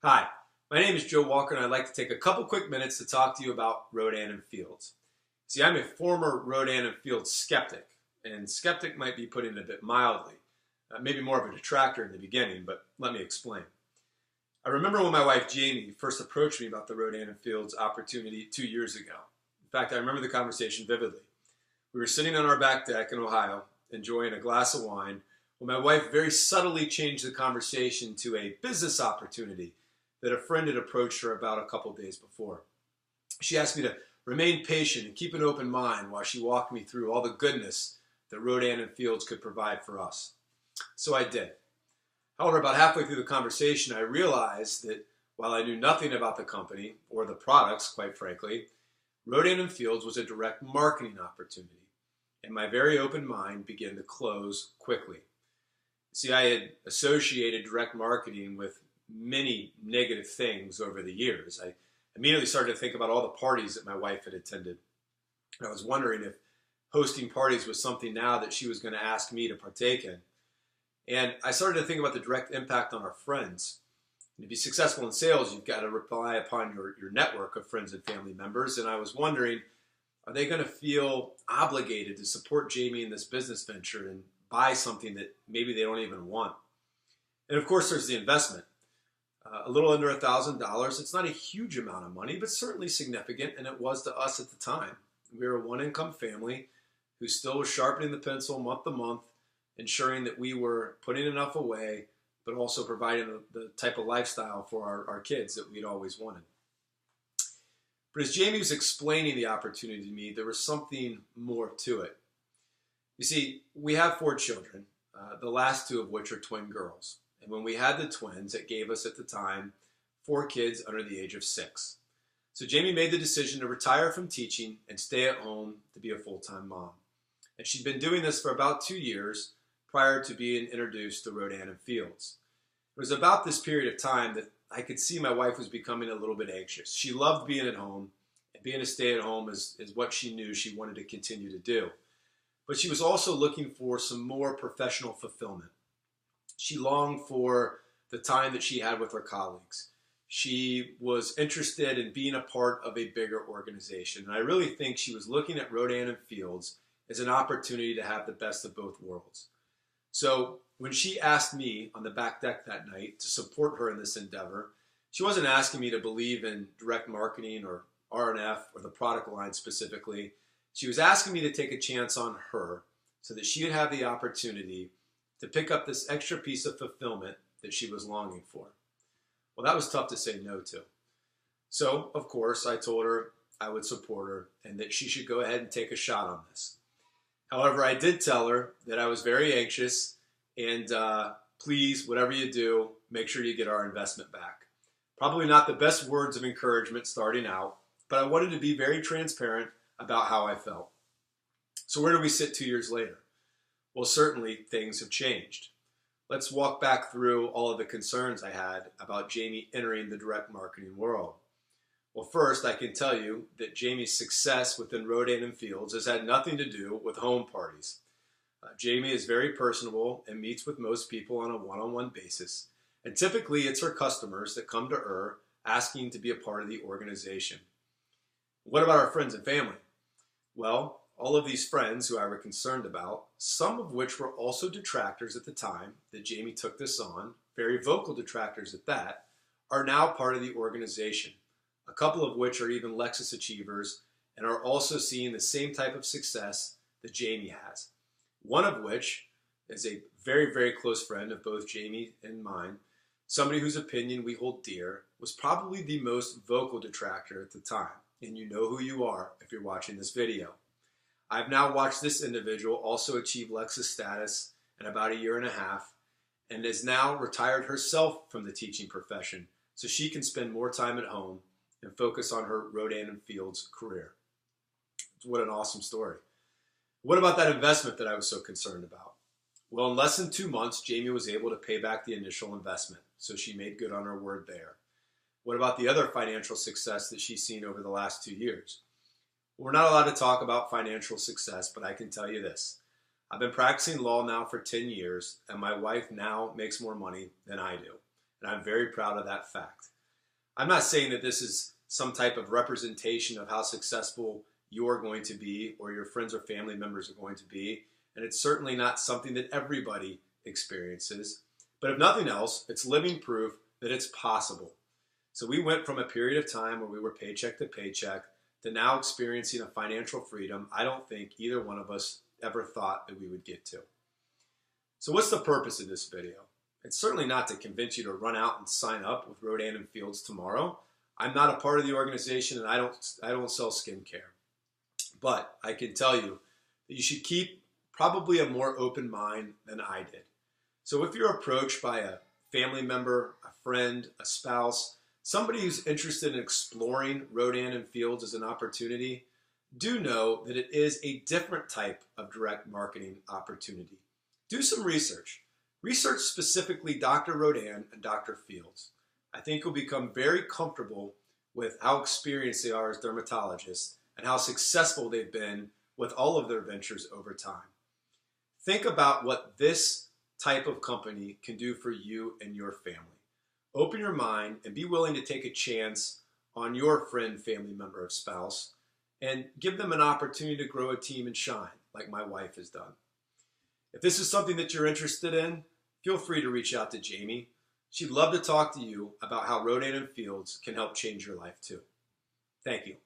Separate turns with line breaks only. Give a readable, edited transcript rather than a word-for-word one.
Hi, my name is Joe Walker, and I'd like to take a couple quick minutes to talk to you about Rodan Fields. See, I'm a former Rodan Fields skeptic, and skeptic might be putting it a bit mildly. Maybe more of a detractor in the beginning, but let me explain. I remember when my wife Jamie first approached me about the Rodan Fields opportunity 2 years ago. In fact, I remember the conversation vividly. We were sitting on our back deck in Ohio, enjoying a glass of wine, when my wife very subtly changed the conversation to a business opportunity that a friend had approached her about a couple days before. She asked me to remain patient and keep an open mind while she walked me through all the goodness that Rodan Fields could provide for us. So I did. However, about halfway through the conversation, I realized that while I knew nothing about the company or the products, quite frankly, Rodan Fields was a direct marketing opportunity, and my very open mind began to close quickly. See, I had associated direct marketing with many negative things over the years. I immediately started to think about all the parties that my wife had attended. And I was wondering if hosting parties was something now that she was going to ask me to partake in. And I started to think about the direct impact on our friends. And to be successful in sales, you've got to rely upon your network of friends and family members. And I was wondering, are they going to feel obligated to support Jamie in this business venture and buy something that maybe they don't even want? And of course, there's the investment. A little under $1,000. It's not a huge amount of money, but certainly significant, and it was to us at the time. We were a one-income family who still was sharpening the pencil month to month, ensuring that we were putting enough away, but also providing the type of lifestyle for our kids that we'd always wanted. But as Jamie was explaining the opportunity to me, there was something more to it. You see, we have 4 children, the last 2 of which are twin girls. And when we had the twins, it gave us at the time 4 kids under the age of 6. So Jamie made the decision to retire from teaching and stay at home to be a full-time mom. And she'd been doing this for about 2 years prior to being introduced to Rodan Fields. It was about this period of time that I could see my wife was becoming a little bit anxious. She loved being at home, and being a stay-at-home is what she knew she wanted to continue to do. But she was also looking for some more professional fulfillment. She longed for the time that she had with her colleagues. She was interested in being a part of a bigger organization. And I really think she was looking at Rodan Fields as an opportunity to have the best of both worlds. So when she asked me on the back deck that night to support her in this endeavor, she wasn't asking me to believe in direct marketing or R&F or the product line specifically. She was asking me to take a chance on her so that she would have the opportunity to pick up this extra piece of fulfillment that she was longing for. Well, that was tough to say no to. So, of course, I told her I would support her and that she should go ahead and take a shot on this. However, I did tell her that I was very anxious and please, whatever you do, make sure you get our investment back. Probably not the best words of encouragement starting out, but I wanted to be very transparent about how I felt. So where do we sit 2 years later? Well, certainly things have changed. Let's walk back through all of the concerns I had about Jamie entering the direct marketing world. Well, first, I can tell you that Jamie's success within Rodan Fields has had nothing to do with home parties. Jamie is very personable and meets with most people on a one-on-one basis. And typically, it's her customers that come to her asking to be a part of the organization. What about our friends and family? Well, all of these friends who I were concerned about, some of which were also detractors at the time that Jamie took this on, very vocal detractors at that, are now part of the organization. A couple of which are even RFx Achievers and are also seeing the same type of success that Jamie has. One of which is a very, very close friend of both Jamie and mine, somebody whose opinion we hold dear, was probably the most vocal detractor at the time. And you know who you are if you're watching this video. I've now watched this individual also achieve RFx status in about 1.5 years and has now retired herself from the teaching profession so she can spend more time at home and focus on her Rodan Fields career. What an awesome story. What about that investment that I was so concerned about? Well, in less than 2 months, Jamie was able to pay back the initial investment, so she made good on her word there. What about the other financial success that she's seen over the last 2 years? We're not allowed to talk about financial success, but I can tell you this. I've been practicing law now for 10 years, and my wife now makes more money than I do. And I'm very proud of that fact. I'm not saying that this is some type of representation of how successful you're going to be or your friends or family members are going to be, and it's certainly not something that everybody experiences. But if nothing else, it's living proof that it's possible. So we went from a period of time where we were paycheck to paycheck to now experiencing a financial freedom I don't think either one of us ever thought that we would get to. So what's the purpose of this video? It's certainly not to convince you to run out and sign up with Rodan Fields tomorrow. I'm not a part of the organization, and I don't sell skincare. But I can tell you that you should keep probably a more open mind than I did. So if you're approached by a family member, a friend, a spouse, somebody who's interested in exploring Rodan Fields as an opportunity, do know that it is a different type of direct marketing opportunity. Do some research. Research specifically Dr. Rodan and Dr. Fields. I think you'll become very comfortable with how experienced they are as dermatologists and how successful they've been with all of their ventures over time. Think about what this type of company can do for you and your family. Open your mind and be willing to take a chance on your friend, family member, or spouse, and give them an opportunity to grow a team and shine, like my wife has done. If this is something that you're interested in, feel free to reach out to Jamie. She'd love to talk to you about how Rodan Fields can help change your life too. Thank you.